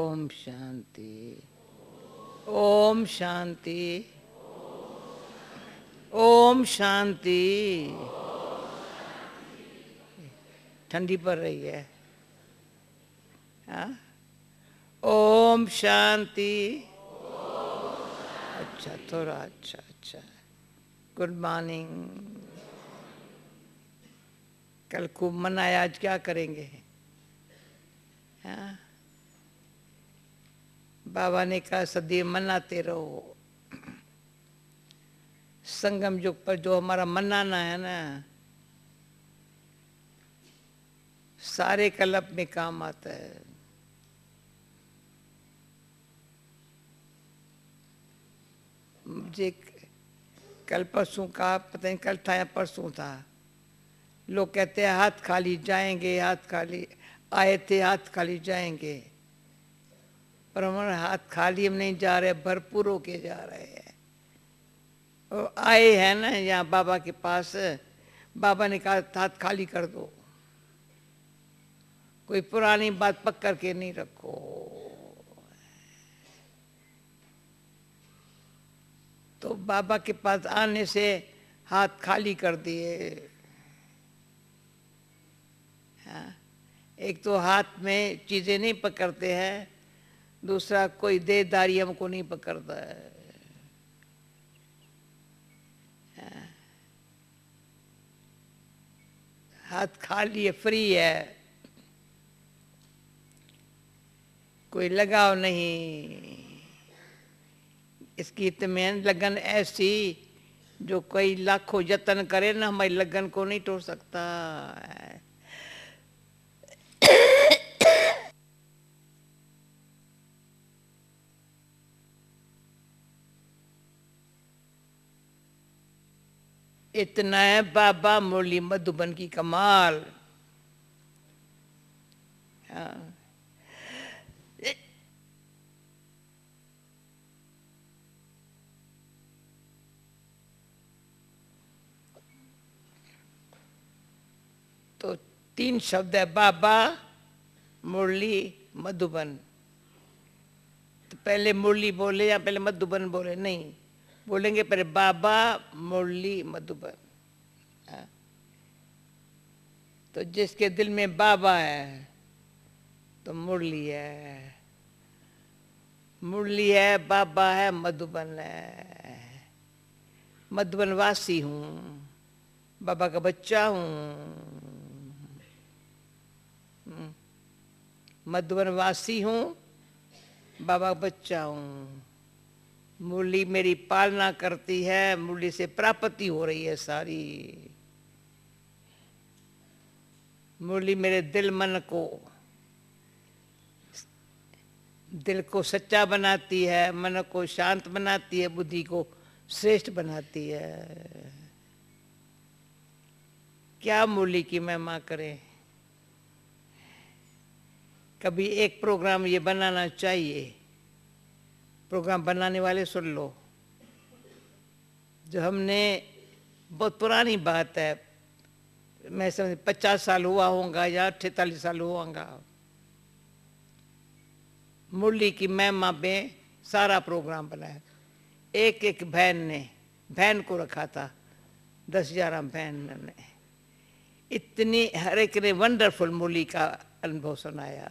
ओम शांति, ओम शांति, ओम शांति। ठंडी पड़ रही है। हाँ, ओम शांति। अच्छा, थोड़ा अच्छा अच्छा। Good morning. कल खूब मनाया, आज क्या करेंगे? हाँ, बाबा ने कहा सदैव मनाते रहो। संगम युग पर जो हमारा मनाना है ना, सारे कल्प में काम आता है। मुझे कल परसों का पता नहीं, कल था या परसों था, लोग कहते हैं हाथ खाली जाएंगे, हाथ खाली आए थे, हाथ खाली जाएंगे। पर हमारे हाथ खाली हम नहीं जा रहे, भरपूर होके जा रहे हैं। और आए हैं ना यहाँ बाबा के पास, बाबा ने कहा हाथ खाली कर दो, कोई पुरानी बात पकड़ के नहीं रखो। तो बाबा के पास आने से हाथ खाली कर दिए। हाँ, एक तो हाथ में चीजें नहीं पकड़ते हैं, दूसरा कोई देहदारी हमको नहीं पकड़ता है। हाँ, हाथ खाली है, फ्री है, कोई लगाव नहीं। इसकी इत्मीनान लगन ऐसी, जो कोई लाखों यत्न करे ना, हमारी लगन को नहीं तोड़ सकता। इतना है बाबा मुरली मधुबन की कमाल। हाँ, तो 3 शब्द है, बाबा मुरली मधुबन। तो पहले मुरली बोले या पहले मधुबन बोले? नहीं, बोलेंगे पहले बाबा मुरली मधुबन। हाँ, तो जिसके दिल में बाबा है तो मुरली है, मुरली है, बाबा है, मधुबन है। मधुबन वासी हूँ, बाबा का बच्चा हूँ। मधुबन वासी हूँ, बाबा का बच्चा हूँ। मुरली मेरी पालना करती है, मुरली से प्राप्ति हो रही है सारी। मुरली मेरे दिल मन को, दिल को सच्चा बनाती है, मन को शांत बनाती है, बुद्धि को श्रेष्ठ बनाती है। क्या मुरली की महिमा करें। कभी एक प्रोग्राम ये बनाना चाहिए। प्रोग्राम बनाने वाले सुन लो, जो हमने, बहुत पुरानी बात है, मैं समझ 50 साल हुआ होगा या 48 साल हुआ होगा, मुरली की महिमा में सारा प्रोग्राम बनाया। एक एक बहन को रखा था, 10-11 बहन ने, इतनी हर एक ने वंडरफुल मुरली का अनुभव सुनाया,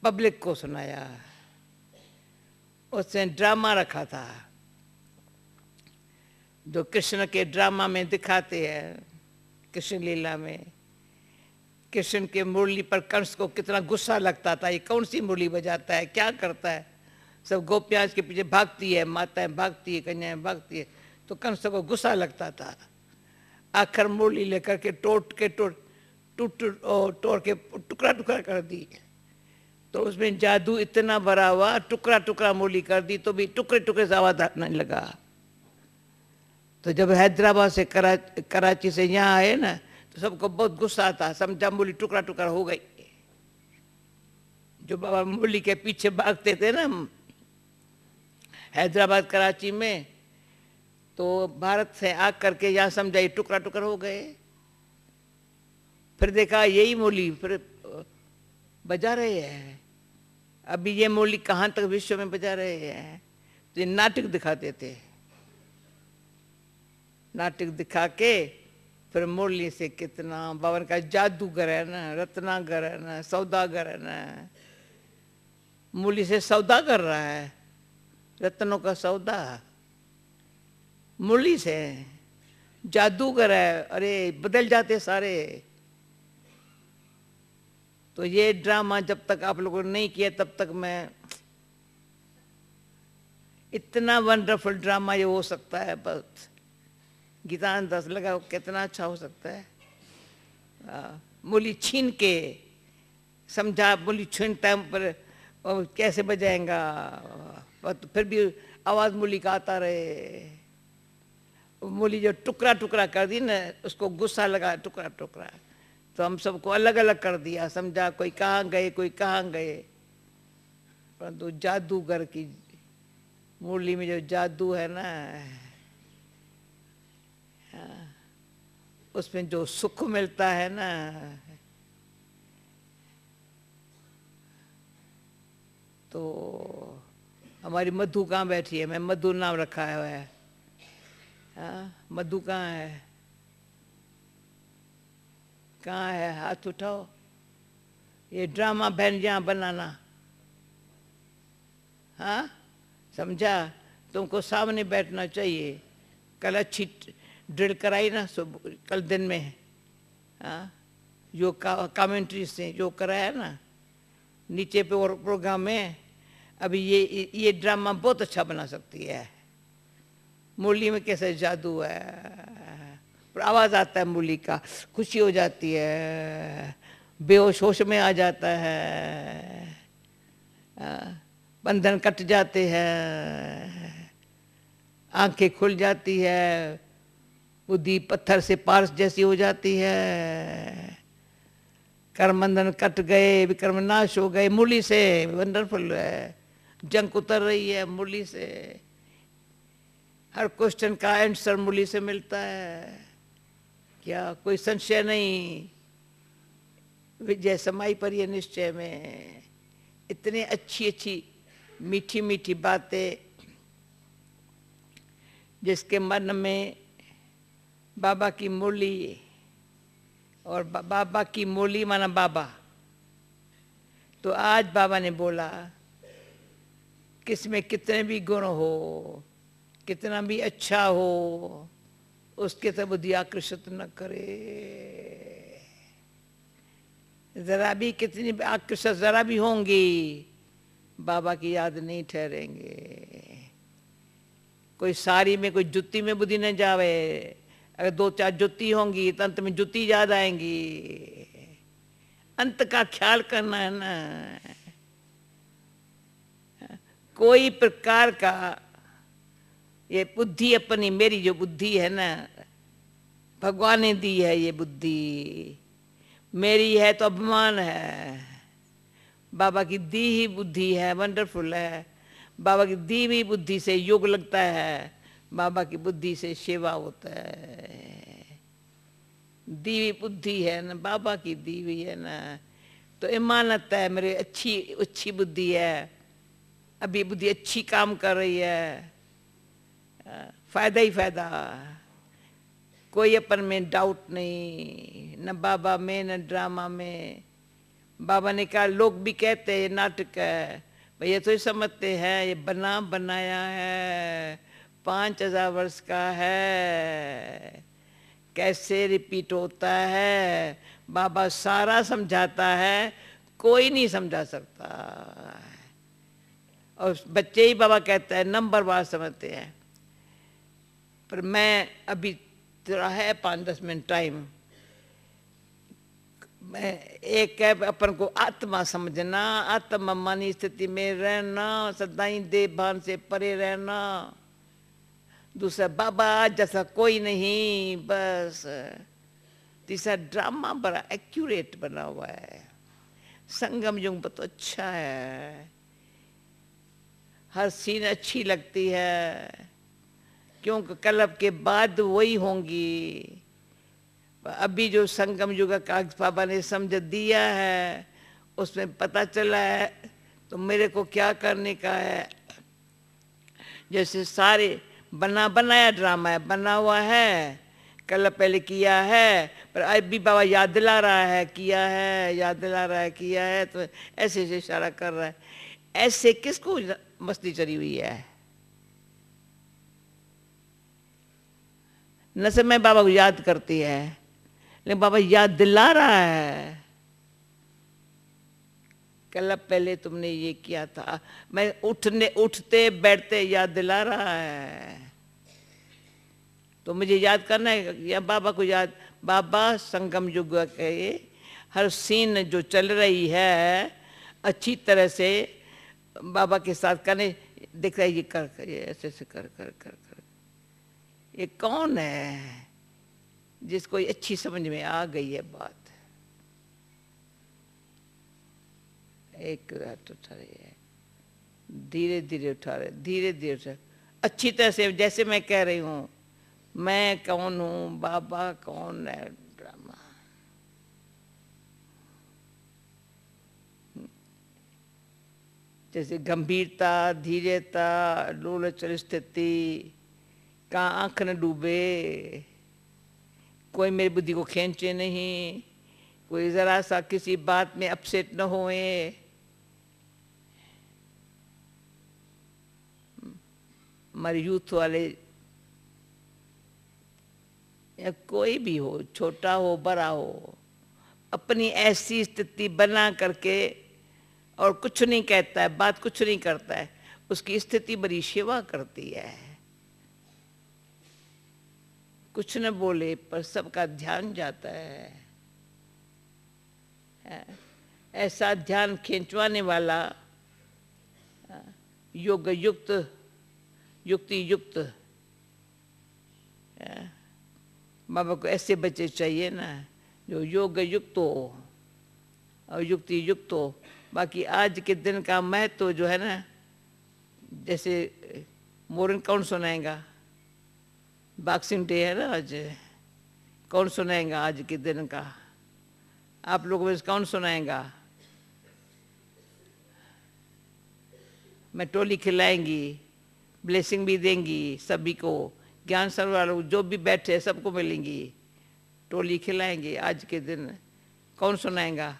पब्लिक को सुनाया। उसने ड्रामा रखा था, जो कृष्ण के ड्रामा में दिखाते हैं, कृष्ण लीला में कृष्ण के मुरली पर कंस को कितना गुस्सा लगता था, ये कौन सी मुरली बजाता है, क्या करता है। सब गोपियां इसके पीछे भागती है, माताएं भागती है, कन्याएं भागती है, तो कंस को गुस्सा लगता था। आखिर मुरली लेकर के तोड़ के टुकड़ा टुकड़ा कर दी। तो उसमें जादू इतना भरा हुआ, टुकड़ा टुकड़ा मुरली कर दी तो भी टुकड़े टुकड़े से आवाज आने लगा। तो जब हैदराबाद से कराची से यहाँ आए ना, तो सबको बहुत गुस्सा आता, समझा मुरली टुकड़ा टुकड़ा हो गई। जो बाबा मुरली के पीछे भागते थे ना हैदराबाद कराची में, तो भारत से आकर के यहाँ समझा ये टुकड़ा टुकड़ा हो गए। फिर देखा यही मुरली फिर बजा रहे हैं, अभी ये मुरली कहाँ तक विश्व में बजा रहे हैं, तो ये नाटक दिखाते थे, नाटक दिखा के फिर मुरली से कितना बाबा का जादूगर है ना, रत्नागर है ना, सौदागर है ना, मुरली से सौदा कर रहा है, रत्नों का सौदा मुरली से, जादूगर है। अरे बदल जाते सारे। तो ये ड्रामा जब तक आप लोगों ने नहीं किया तब तक मैं, इतना वंडरफुल ड्रामा ये हो सकता है, बस गीतानंद दास लगा कितना अच्छा हो सकता है। मुरली छीन के समझा, मुरली छीन टाइम पर कैसे बजाएगा, तो फिर भी आवाज मुरली का आता रहे। मुरली जो टुकड़ा टुकड़ा कर दी ना, उसको गुस्सा लगा, टुकड़ा टुकड़ा, तो हम सबको अलग अलग कर दिया, समझा कोई कहाँ गए कोई कहाँ गए। परंतु जादूगर की मुरली में जो जादू है ना, उसमें जो सुख मिलता है ना, तो हमारी मधु कहाँ बैठी है, मैं मधु नाम रखा है। मधु कहाँ है, कहाँ है, हाथ उठाओ। ये ड्रामा बहन यहाँ बनाना, हाँ समझा, तुमको सामने बैठना चाहिए। कल अच्छी ड्रिल कराई ना कल दिन में, हाँ जो कमेंट्री से जो कराया ना नीचे पे और प्रोग्राम में। अभी ये ड्रामा बहुत अच्छा बना सकती है। मुरली में कैसे जादू है, पर आवाज़ आता है मुरली का, खुशी हो जाती है, बेहोश होश में आ जाता है, बंधन कट जाते हैं, आंखें खुल जाती है, बुद्धि पत्थर से पारस जैसी हो जाती है, कर्म बंधन कट गए, विकर्म नाश हो गए मुरली से। वंडरफुल है, जंग उतर रही है मुरली से, हर क्वेश्चन का आंसर मुरली से मिलता है, क्या कोई संशय नहीं, विजय समाई पर ये निश्चय में। इतने अच्छी अच्छी मीठी मीठी बातें जिसके मन में बाबा की मुरली, और बाबा की मुरली माना बाबा। तो आज बाबा ने बोला किसमें कितने भी गुण हो, कितना भी अच्छा हो, उसके तो बुद्धि आकर्षित न करे। जरा भी कितनी आकर्षित जरा भी होंगी, बाबा की याद नहीं ठहरेंगे। कोई साड़ी में कोई जुत्ती में बुद्धि न जावे, अगर दो चार जुत्ती होंगी तो अंत में जुत्ती याद आएंगी। अंत का ख्याल करना है ना। कोई प्रकार का ये बुद्धि अपनी, मेरी जो बुद्धि है ना, भगवान ने दी है ये बुद्धि, मेरी है तो अभिमान है। बाबा की दी ही बुद्धि है, वंडरफुल है। बाबा की दी हुई बुद्धि से योग लगता है, बाबा की बुद्धि से सेवा होता है। दी हुई बुद्धि है ना, बाबा की दी हुई है ना, तो इमानत है, मेरी अच्छी अच्छी बुद्धि है, अभी बुद्धि अच्छी काम कर रही है, फायदा ही फायदा, कोई अपन में डाउट नहीं, न बाबा में न ड्रामा में। बाबा ने कहा लोग भी कहते हैं ये नाटक है, भाई ये तो ही समझते हैं ये बना बनाया है, 5000 वर्ष का है, कैसे रिपीट होता है। बाबा सारा समझाता है, कोई नहीं समझा सकता। और बच्चे ही बाबा कहता है नंबर वार समझते हैं। पर मैं अभी तेरा है 5-10 मिनट टाइम, मैं एक है अपन को आत्मा समझना, आत्मा मानी स्थिति में रहना, सदाई देह भान से परे रहना। दूसरा बाबा जैसा कोई नहीं, बस। तीसरा ड्रामा बड़ा एक्यूरेट बना हुआ है, संगम युग बहुत अच्छा है, हर सीन अच्छी लगती है, क्योंकि कलब के बाद वही होंगी। अभी जो संगम युग का बाबा ने समझ दिया है, उसमें पता चला है तो मेरे को क्या करने का है? जैसे सारे बनाया ड्रामा है, बना हुआ है, कल पहले किया है, पर आज भी बाबा याद दिला रहा है, किया है, याद दिला रहा है, किया है, तो ऐसे ऐसे इशारा कर रहा है। ऐसे किसको मस्ती चढ़ी हुई है? न से मैं बाबा को याद करती है, लेकिन बाबा याद दिला रहा है, कल पहले तुमने ये किया था। मैं उठते बैठते याद दिला रहा है। तो मुझे याद करना है या बाबा को याद? बाबा संगम युग के हर सीन जो चल रही है अच्छी तरह से बाबा के साथ करने, दिख रहा है, ये कर, ये ऐसे ऐसे कर कर कर कर। ये कौन है जिसको अच्छी समझ में आ गई है बात? एक हाथ उठा रही है, धीरे धीरे उठा रहे, धीरे धीरे उठा, अच्छी तरह से, जैसे मैं कह रही हूँ मैं कौन हूँ, बाबा कौन है, ड्रामा। जैसे गंभीरता, धीरेता, लोलचल स्थिति, कहाँ आंख न डूबे, कोई मेरी बुद्धि को खींचे नहीं, कोई जरा सा किसी बात में अपसेट न होए, हमारे यूथ वाले या कोई भी हो, छोटा हो बड़ा हो, अपनी ऐसी स्थिति बना करके और कुछ नहीं कहता है, बात कुछ नहीं करता है, उसकी स्थिति बड़ी सेवा करती है। कुछ न बोले पर सबका ध्यान जाता है। ऐसा ध्यान खींचवाने वाला योग युक्त, युक्ति युक्त, बाबा को ऐसे बच्चे चाहिए ना जो योग युक्त हो और युक्ति युक्त हो। बाकी आज के दिन का महत्व तो जो है ना, जैसे मोरन कौन सुनाएगा? बॉक्सिंग डे है ना आज, कौन सुनाएगा आज के दिन का? आप लोगों में कौन सुनाएगा? मैं टोली खिलाएंगी, ब्लेसिंग भी देंगी सभी को, ज्ञान सरोवर वालों जो भी बैठे सबको मिलेंगी, टोली खिलाएंगे। आज के दिन कौन सुनाएगा?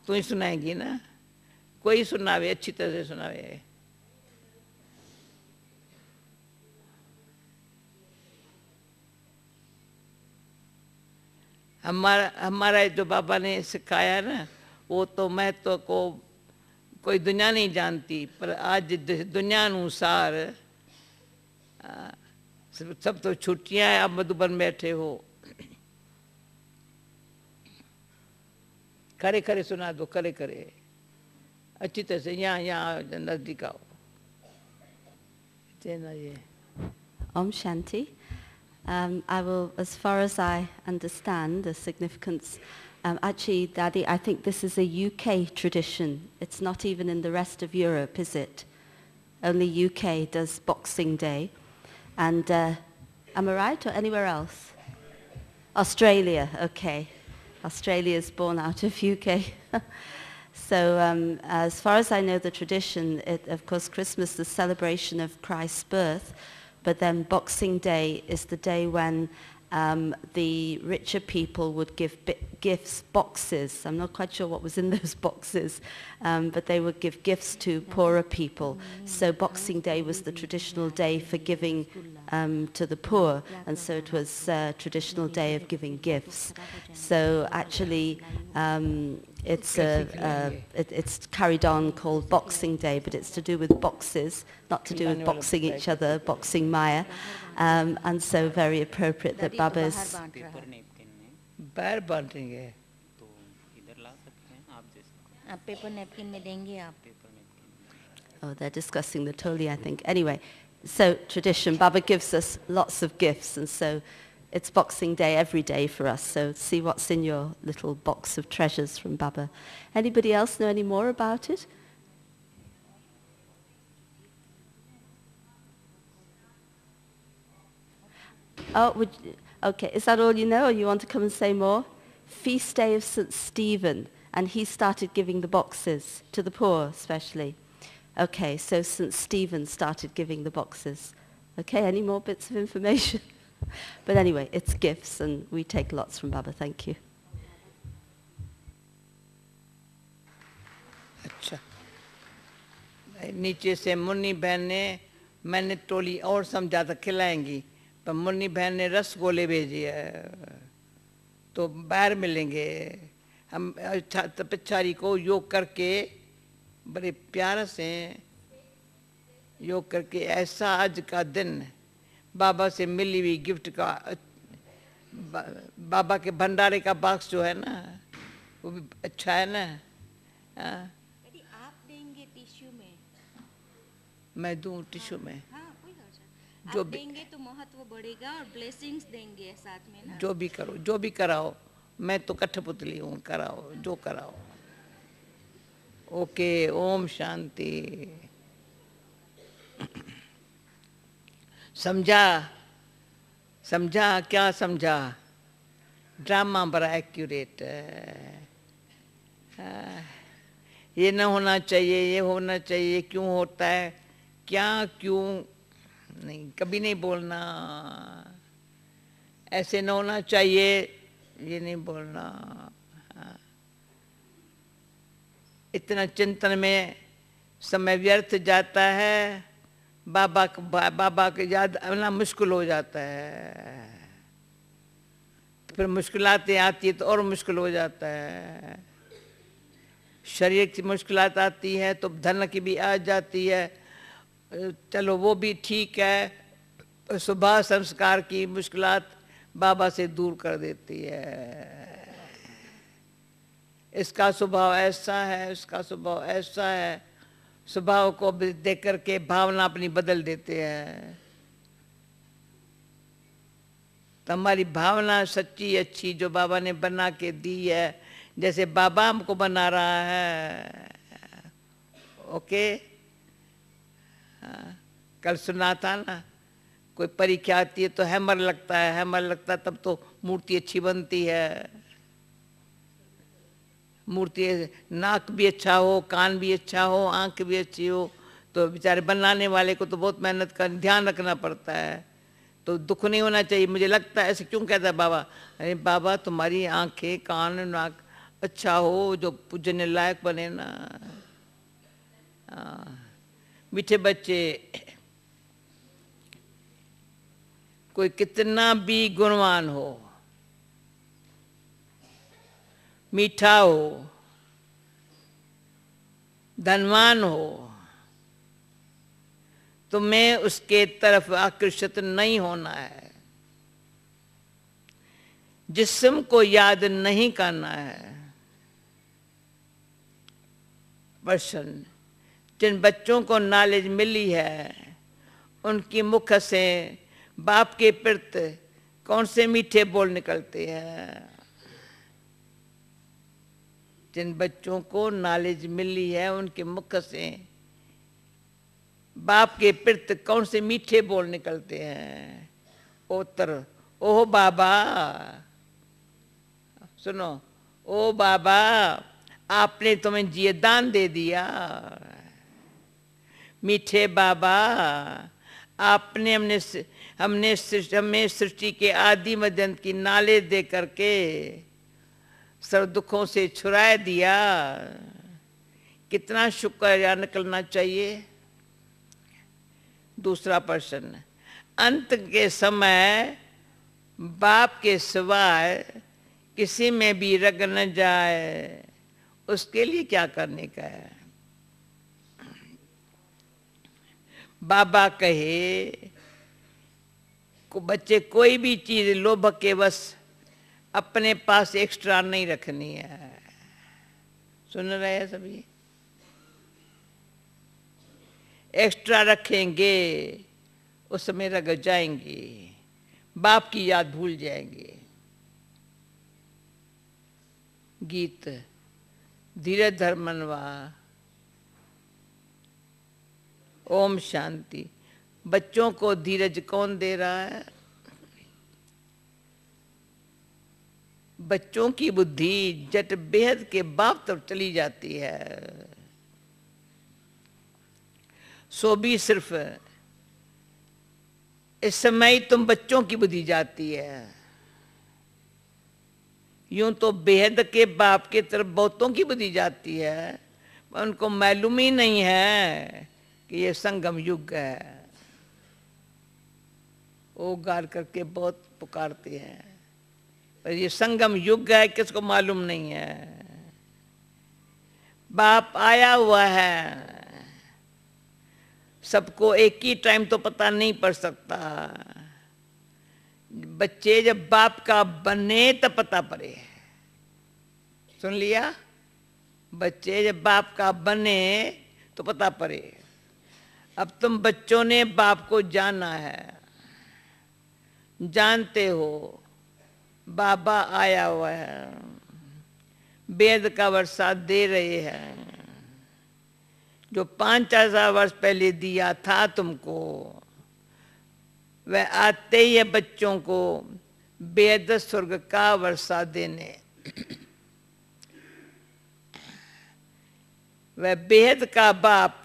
तू ही सुनाएगी ना? कोई सुनावे, अच्छी तरह से सुनावे। हमारा जो बाबा ने सिखाया ना, वो तो महत्व को कोई दुनिया नहीं जानती, पर आज दुनिया अनुसार सब तो छुट्टियां हैं, आप मधुबन बैठे हो, खड़े खड़े सुना दो, खड़े खड़े अच्छी तरह से, यहाँ नजदीक आओ। ये Om Shanti. I will, as far as I understand the significance, actually, Daddy, I think this is a UK tradition. It's not even in the rest of Europe, is it? Only UK does Boxing Day. And am I right, or anywhere else? Australia, okay. Australia is born out of UK. So as far as I know the tradition, of course, Christmas, the celebration of Christ's birth, but then Boxing Day is the day when the richer people would give gifts, boxes. I'm not quite sure what was in those boxes, but they would give gifts to poorer people. So Boxing Day was the traditional day for giving to the poor, and so it was a traditional day of giving gifts. So actually, it's carried on called Boxing Day, but it's to do with boxes, not to do with boxing each other, boxing Maya. And so very appropriate that Baba's... बाहर बांटेंगे। तो इधर ला सकते हैं आप जैसे। आप paper napkin में देंगे आप। Oh, they're discussing the Toli, I think. Anyway, so tradition, Baba gives us lots of gifts, and so it's Boxing Day every day for us. So see what's in your little box of treasures from Baba. Anybody else know any more about it? Okay, is that all you know, or you want to come and say more? Feast Day of St. Stephen. and he started giving the boxes to the poor especially. Okay, so St. Stephen started giving the boxes. Okay, any more bits of information? But anyway, it's gifts, and we take lots from Baba. Thank you. अच्छा, नीचे से मुन्नी बहन ने, मैंने टोली और समझा था खिलाएंगी, पर मुन्नी बहन ने रसगोले भेजे है, तो बाहर मिलेंगे हम। तपस्यारी को योग करके बड़े प्यार से योग करके, ऐसा आज का दिन बाबा से मिली हुई गिफ्ट का, बाबा के भंडारे का बॉक्स जो है ना, वो भी अच्छा है ना। यदि आप देंगे टिश्यू में, मैं दूं टिश्यू में, हाँ कोई हर्ज नहीं। जो आप भी देंगे तो महत्व बढ़ेगा और ब्लेसिंग्स देंगे साथ में ना। जो भी करो, जो भी कराओ, मैं तो कठपुतली हूँ, कराओ जो कराओ। ओके, ओम शांति। समझा? समझा? क्या समझा? ड्रामा बड़ा एक्यूरेट है। ये न होना चाहिए, ये होना चाहिए, क्यों होता है, क्या क्यों नहीं, कभी नहीं बोलना। ऐसे न होना चाहिए, ये नहीं बोलना। इतना चिंतन में समय व्यर्थ जाता है, बाबा को याद आना मुश्किल हो जाता है, फिर मुश्किलातें आती है तो और मुश्किल हो जाता है। शरीर की मुश्किलात आती है तो धन की भी आ जाती है, चलो वो भी ठीक है। सुबह संस्कार की मुश्किलात बाबा से दूर कर देती है। इसका स्वभाव ऐसा है, इसका स्वभाव ऐसा है, स्वभाव को देख करके भावना अपनी बदल देते हैं। तो हमारी भावना सच्ची अच्छी जो बाबा ने बना के दी है, जैसे बाबा हमको बना रहा है। ओके, कल सुना था ना, कोई परीक्षा आती है तो हैमर लगता है, हैमर लगता है तब तो मूर्ति अच्छी बनती है। मूर्ति, नाक भी अच्छा हो, कान भी अच्छा हो, आंख भी अच्छी हो, तो बेचारे बनाने वाले को तो बहुत मेहनत का ध्यान रखना पड़ता है। तो दुख नहीं होना चाहिए। मुझे लगता है ऐसे क्यों कहता है बाबा, अरे बाबा तुम्हारी आंखें कान नाक अच्छा हो, जो पूजने लायक बने ना। मीठे बच्चे, कोई कितना भी गुणवान हो, मीठा हो, धनवान हो, तो मैं उसके तरफ आकर्षित नहीं होना है। जिस्म को याद नहीं करना है। पर्सन, जिन बच्चों को नॉलेज मिली है, उनकी मुख से बाप के प्रति कौन से मीठे बोल निकलते हैं। जिन बच्चों को नॉलेज मिली है, उनके मुख से बाप के प्रति कौन से मीठे बोल निकलते हैं। उत्तर, ओह बाबा, सुनो, ओ बाबा आपने तुम्हें जिए दान दे दिया। मीठे बाबा आपने हमें सृष्टि के आदि मध्यंत की नाले दे करके सर्व दुखों से छुड़ा दिया। कितना शुक्र निकलना चाहिए। दूसरा प्रश्न, अंत के समय बाप के सिवाय किसी में भी रग न जाए, उसके लिए क्या करने का है। बाबा कहे को बच्चे कोई भी चीज लोभ के बस अपने पास एक्स्ट्रा नहीं रखनी है। सुन रहे हैं सभी? एक्स्ट्रा रखेंगे उस समय रग जाएंगे, बाप की याद भूल जाएंगे। गीत, धीरज धर्मनवा। ओम शांति। बच्चों को धीरज कौन दे रहा है? बच्चों की बुद्धि जट बेहद के बाप तरफ चली जाती है। सो भी सिर्फ इस समय तुम बच्चों की बुद्धि जाती है। यूं तो बेहद के बाप की तरफ बहुतों की बुद्धि जाती है, उनको मालूम ही नहीं है कि ये संगम युग है। वो गार करके बहुत पुकारते हैं, पर ये संगम युग है किसको मालूम नहीं है। बाप आया हुआ है, सबको एक ही टाइम तो पता नहीं पड़ सकता। बच्चे जब बाप का बने तब पता पड़े। सुन लिया? बच्चे जब बाप का बने तो पता पड़े। अब तुम बच्चों ने बाप को जाना है, जानते हो बाबा आया हुआ है, वेद का वर्षा दे रहे हैं। जो 5000 वर्ष पहले दिया था तुमको, वह आते ही है बच्चों को वेद स्वर्ग का वर्षा देने। वह बेहद का बाप,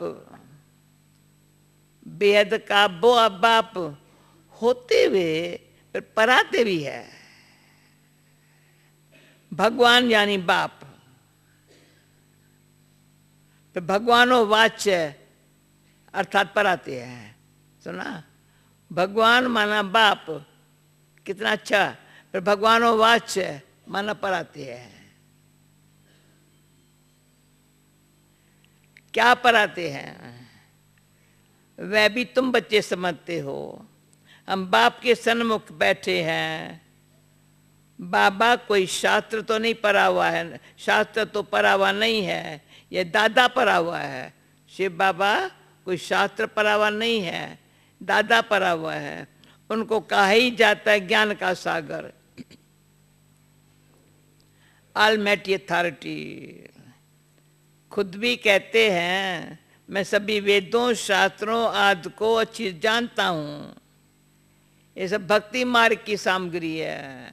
बेहद का वो बाप होते हुए फिर पराते भी है। भगवान यानी बाप, फिर भगवानो वाच्य अर्थात पराते हैं। सुना? भगवान माना बाप, कितना अच्छा। फिर भगवानो वाच्य माना पराते हैं। क्या पराते हैं? वह भी तुम बच्चे समझते हो। हम बाप के सन्मुख बैठे हैं। बाबा कोई शास्त्र तो नहीं पढ़ा हुआ है, शास्त्र तो पढ़ा हुआ नहीं है, ये दादा पढ़ा हुआ है। शिव बाबा कोई शास्त्र पढ़ा हुआ नहीं है, दादा पढ़ा हुआ है। उनको कहा ही जाता है ज्ञान का सागर, ऑलमाइटी अथॉरिटी। खुद भी कहते हैं मैं सभी वेदों शास्त्रों आदि को अच्छी जानता हूँ। ये सब भक्ति मार्ग की सामग्री है,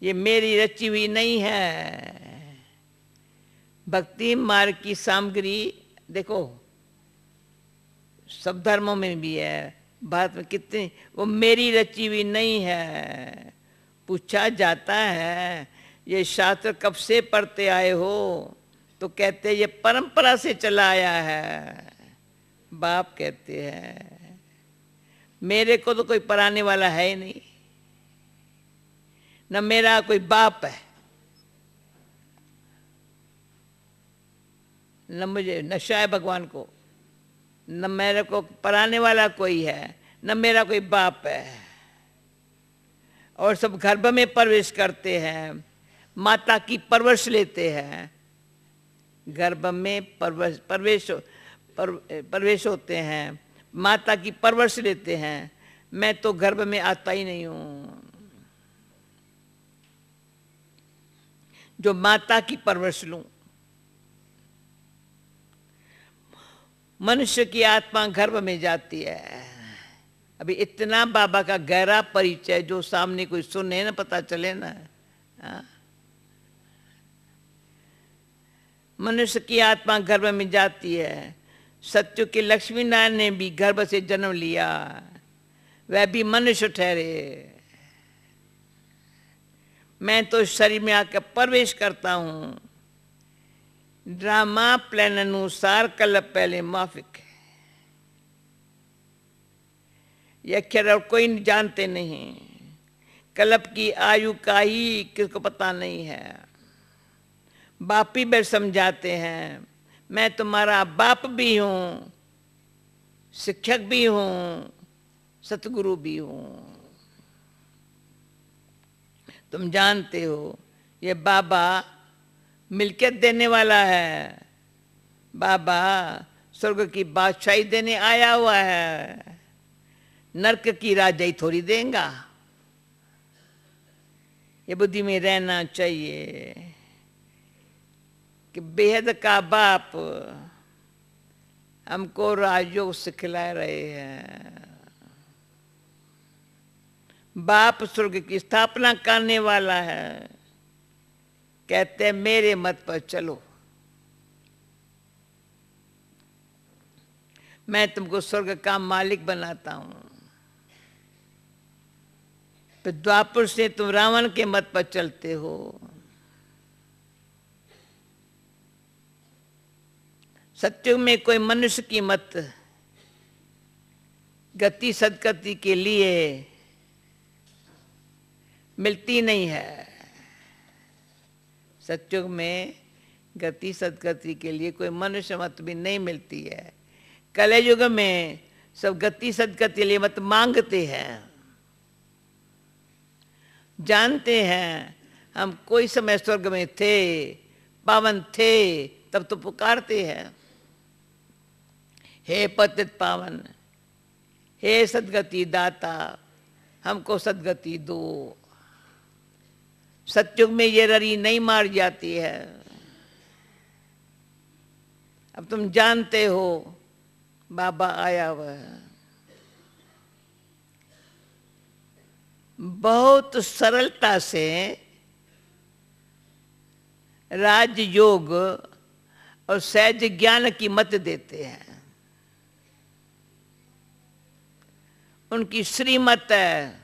ये मेरी रची हुई नहीं है। भक्ति मार्ग की सामग्री देखो सब धर्मों में भी है, भारत में कितनी, वो मेरी रची हुई नहीं है। पूछा जाता है ये शास्त्र कब से पढ़ते आए हो, तो कहते ये परंपरा से चला आया है। बाप कहते हैं मेरे को तो कोई पढ़ाने वाला है ही नहीं, न मेरा कोई बाप है, न मुझे नशा है भगवान को, न मेरे को पढ़ाने वाला कोई है, न मेरा कोई बाप है। और सब गर्भ में प्रवेश करते हैं, माता की परवरिश लेते हैं, गर्भ में प्रवेश होते हैं, माता की परवरिश लेते हैं। मैं तो गर्भ में आता ही नहीं हूं। जो माता की परवरिश लूं, मनुष्य की आत्मा गर्भ में जाती है। अभी इतना बाबा का गहरा परिचय जो सामने कोई सुने ना, पता चले ना। मनुष्य की आत्मा गर्भ में जाती है। सत्य के लक्ष्मी नारायण ने भी गर्भ से जन्म लिया, वह भी मनुष्य ठहरे। मैं तो शरीर में आकर प्रवेश करता हूं। ड्रामा प्लान अनुसार कल्प पहले माफिक है। ये अक्षर और कोई जानते नहीं। कल्प की आयु का ही किसको पता नहीं है। बाप ही बैठ समझाते हैं मैं तुम्हारा बाप भी हूं, शिक्षक भी हूं, सतगुरु भी हूं। तुम जानते हो ये बाबा मिल्कियत देने वाला है। बाबा स्वर्ग की बादशाही देने आया हुआ है, नरक की राजाई थोड़ी देगा। ये बुद्धि में रहना चाहिए कि बेहद का बाप हमको राजयोग सिखला रहे हैं। बाप स्वर्ग की स्थापना करने वाला है, कहते हैं मेरे मत पर चलो, मैं तुमको स्वर्ग का मालिक बनाता हूं। तो द्वापर से तुम रावण के मत पर चलते हो। सत्युग में कोई मनुष्य की मत गति सदगति के लिए मिलती नहीं है। सत्युग में गति सदगति के लिए कोई मनुष्य मत भी नहीं मिलती है। कलयुग में सब गति सदगति के लिए मत मांगते हैं, जानते हैं हम कोई समय स्वर्ग में थे, पावन थे, तब तो पुकारते हैं, हे पतित पावन, हे सदगति दाता, हमको सदगति दो। सत्युग में ये ररी नहीं मार जाती है। अब तुम जानते हो बाबा आया हुआ है। बहुत सरलता से राजयोग और सहज ज्ञान की मत देते हैं। उनकी श्रीमत है,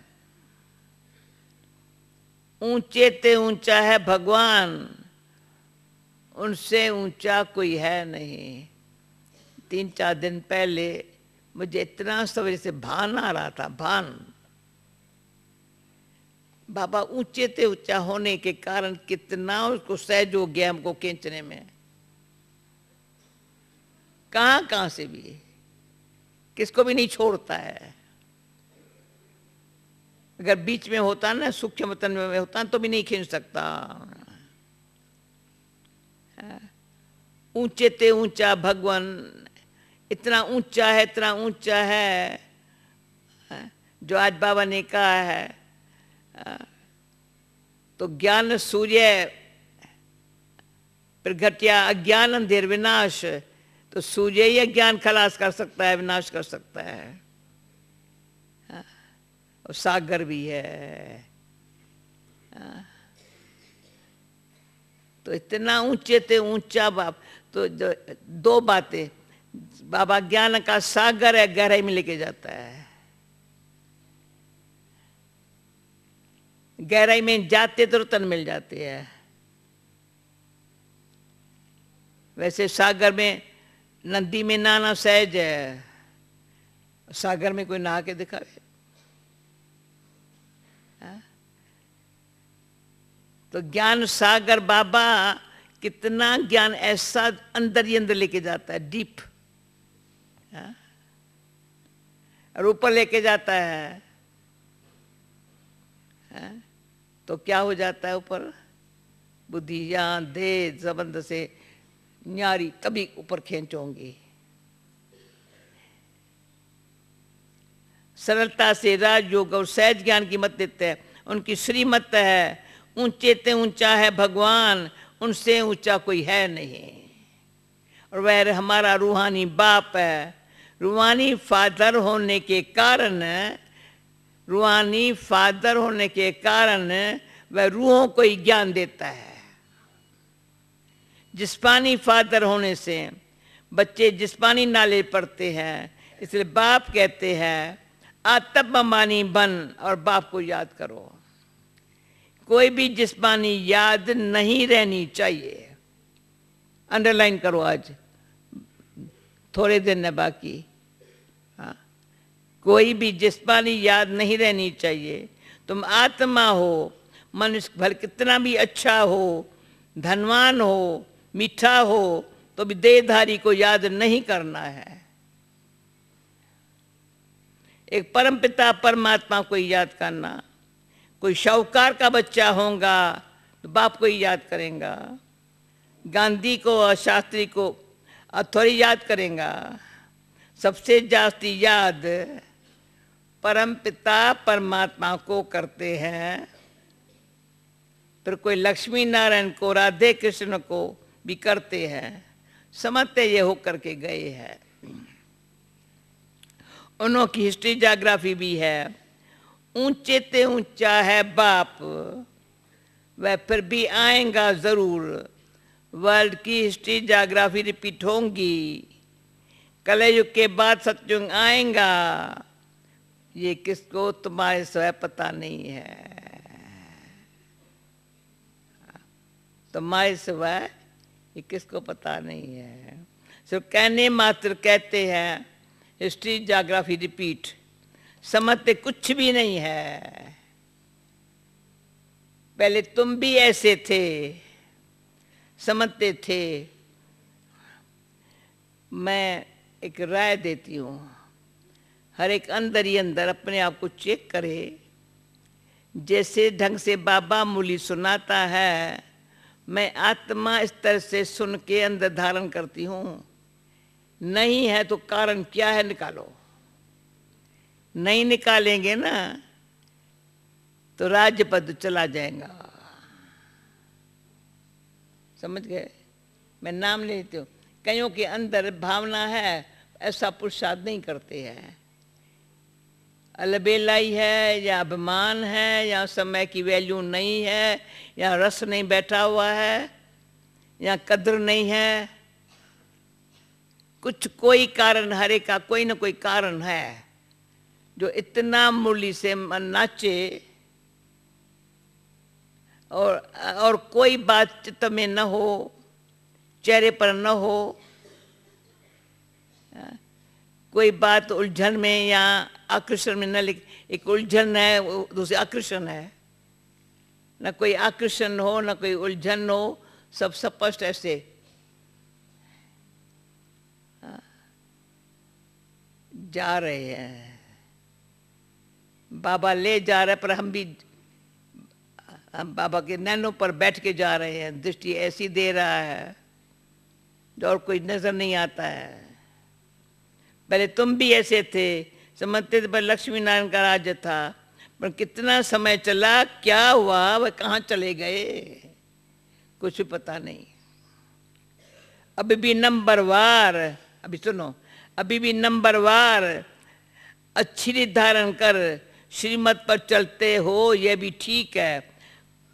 ऊंचे ते ऊंचा है भगवान, उनसे ऊंचा कोई है नहीं। 3-4 दिन पहले मुझे इतना सवेरे से भान आ रहा था, भान बाबा ऊंचे ते ऊंचा होने के कारण कितना उसको सहज हो गया हमको खींचने में। कहां से भी किसको भी नहीं छोड़ता है। अगर बीच में होता ना, सूक्ष्म तन में होता तो भी नहीं खींच सकता। ऊंचे ते ऊंचा भगवान, इतना ऊंचा है, इतना ऊंचा है, जो आज बाबा ने कहा है। तो ज्ञान सूर्य प्रगट्या अज्ञान अंधेर विनाश, तो सूर्य ही ज्ञान खलास कर सकता है, विनाश कर सकता है। और सागर भी है। तो इतना ऊंचे ते ऊंचा बाप। तो दो बातें, बाबा ज्ञान का सागर है, गहराई में लेके जाता है। गहराई में जाते तो रतन मिल जाते हैं। वैसे सागर में, नदी में नहाना सहज है, सागर में कोई नहा के दिखावे। तो ज्ञान सागर बाबा कितना ज्ञान ऐसा अंदर ही अंदर लेके जाता है, डीप, और ऊपर लेके जाता है। तो क्या हो जाता है ऊपर? बुद्धि ज्ञान देह संबंध से न्यारी तभी ऊपर खींचोंगी। सरलता से राजयोग और सहज ज्ञान की मत देते हैं। उनकी श्रीमत है, ऊंचे ते ऊंचा है भगवान, उनसे ऊंचा कोई है नहीं। और वह हमारा रूहानी बाप है। रूहानी फादर होने के कारण, रूहानी फादर होने के कारण वह रूहों को ही ज्ञान देता है। जिस्मानी फादर होने से बच्चे जिस्मानी नाले पढ़ते हैं, इसलिए बाप कहते हैं आत्ममानी बन और बाप को याद करो। कोई भी जिस्मानी याद नहीं रहनी चाहिए। अंडरलाइन करो, आज थोड़े दिन है बाकी। हाँ, कोई भी जिस्मानी याद नहीं रहनी चाहिए। तुम आत्मा हो, मनुष्य भले कितना भी अच्छा हो, धनवान हो, मीठा हो, तो भी देहधारी को याद नहीं करना है। एक परमपिता परमात्मा को याद करना। कोई शाहूकार का बच्चा होगा तो बाप को ही याद करेगा, गांधी को और शास्त्री को थोड़ी याद करेगा। सबसे जास्ती याद परमपिता परमात्मा को करते हैं। फिर कोई लक्ष्मी नारायण को, राधे कृष्ण को भी करते हैं। समझते ये होकर के गए हैं। उन्हों की हिस्ट्री जोग्राफी भी है। ऊंचे ते ऊंचा है बाप, वह फिर भी आएगा जरूर। वर्ल्ड की हिस्ट्री जाग्राफी रिपीट होंगी, कलयुग के बाद सतयुग आएगा, ये किसको तुम्हारे स्वयं पता नहीं है। तुम्हारे स्वयं ये किसको पता नहीं है। सिर्फ कहने मात्र कहते हैं हिस्ट्री जाग्राफी रिपीट, समझते कुछ भी नहीं है। पहले तुम भी ऐसे थे, समझते थे। मैं एक राय देती हूँ, हर एक अंदर ही अंदर अपने आप को चेक करे। जैसे ढंग से बाबा मुरली सुनाता है, मैं आत्मा इस तरह से सुन के अंदर धारण करती हूँ। नहीं है तो कारण क्या है, निकालो। नहीं निकालेंगे ना तो राज्य पद चला जाएगा। समझ गए? मैं नाम लेती हूँ। कईयों के अंदर भावना है, ऐसा पुरुषार्थ नहीं करते हैं। अलबेलाई है, या अभिमान है, या समय की वैल्यू नहीं है, या रस नहीं बैठा हुआ है, या कद्र नहीं है। कुछ कोई कारण, हरे का कोई ना कोई कारण है जो इतना मुरली से मन नाचे और कोई बात चित्त में न हो, चेहरे पर न हो, कोई बात उलझन में या आकर्षण में न लिख। एक उलझन है, दूसरी आकर्षण है। न कोई आकर्षण हो, न कोई उलझन हो, सब स्पष्ट ऐसे जा रहे हैं। बाबा ले जा रहे, पर हम बाबा के नैनों पर बैठ के जा रहे हैं। दृष्टि ऐसी दे रहा है जो और कोई नजर नहीं आता है। पहले तुम भी ऐसे थे, समझते थे पर लक्ष्मी नारायण का राज्य था, पर कितना समय चला, क्या हुआ, वह कहाँ चले गए, कुछ भी पता नहीं। अभी भी नंबरवार, अभी सुनो, अभी भी नंबरवार अच्छी रीत धारण कर श्रीमत पर चलते हो, यह भी ठीक है।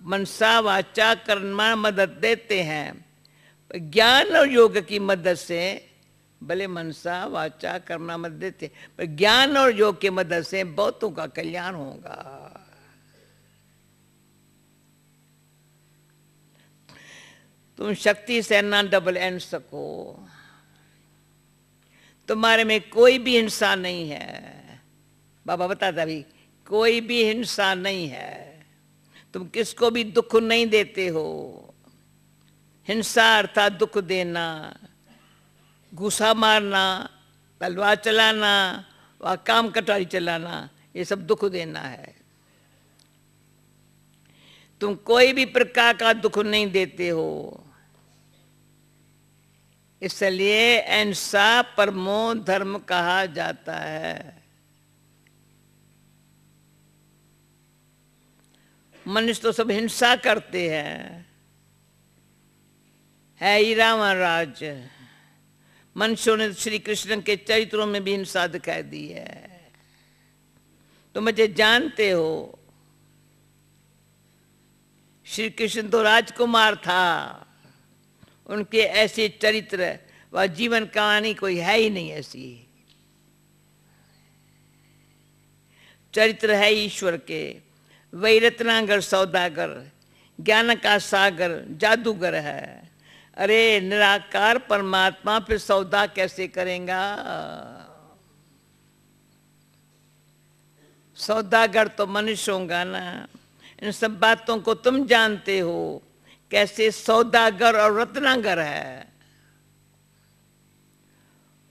मनसा वाचा कर्मा मदद देते हैं, ज्ञान और योग की मदद से, भले मनसा वाचा कर्मा मदद देते, पर ज्ञान और योग की मदद से बहुतों का कल्याण होगा। तुम शक्ति से ना डबल एंड सको। तुम्हारे में कोई भी हिंसा नहीं है। बाबा बताता अभी, कोई भी हिंसा नहीं है। तुम किसको भी दुख नहीं देते हो। हिंसा अर्थात दुख देना, गुस्सा मारना, तलवार चलाना, व काम कटारी चलाना, ये सब दुख देना है। तुम कोई भी प्रकार का दुख नहीं देते हो। इसलिए अहिंसा परमो धर्म कहा जाता है। मनुष्य तो सब हिंसा करते हैं, है ही रावण राज। मनुष्यों ने श्री कृष्ण के चरित्रों में भी हिंसा दिखाई दी है। तो मुझे जानते हो, श्री कृष्ण तो राजकुमार था, उनके ऐसे चरित्र व जीवन कहानी कोई है ही नहीं ऐसी। चरित्र है ईश्वर के, वही रत्नागर सौदागर, ज्ञान का सागर जादूगर है। अरे निराकार परमात्मा फिर सौदा कैसे करेगा। सौदागर तो मनुष्य होगा ना। इन सब बातों को तुम जानते हो, कैसे सौदागर और रत्नागर है।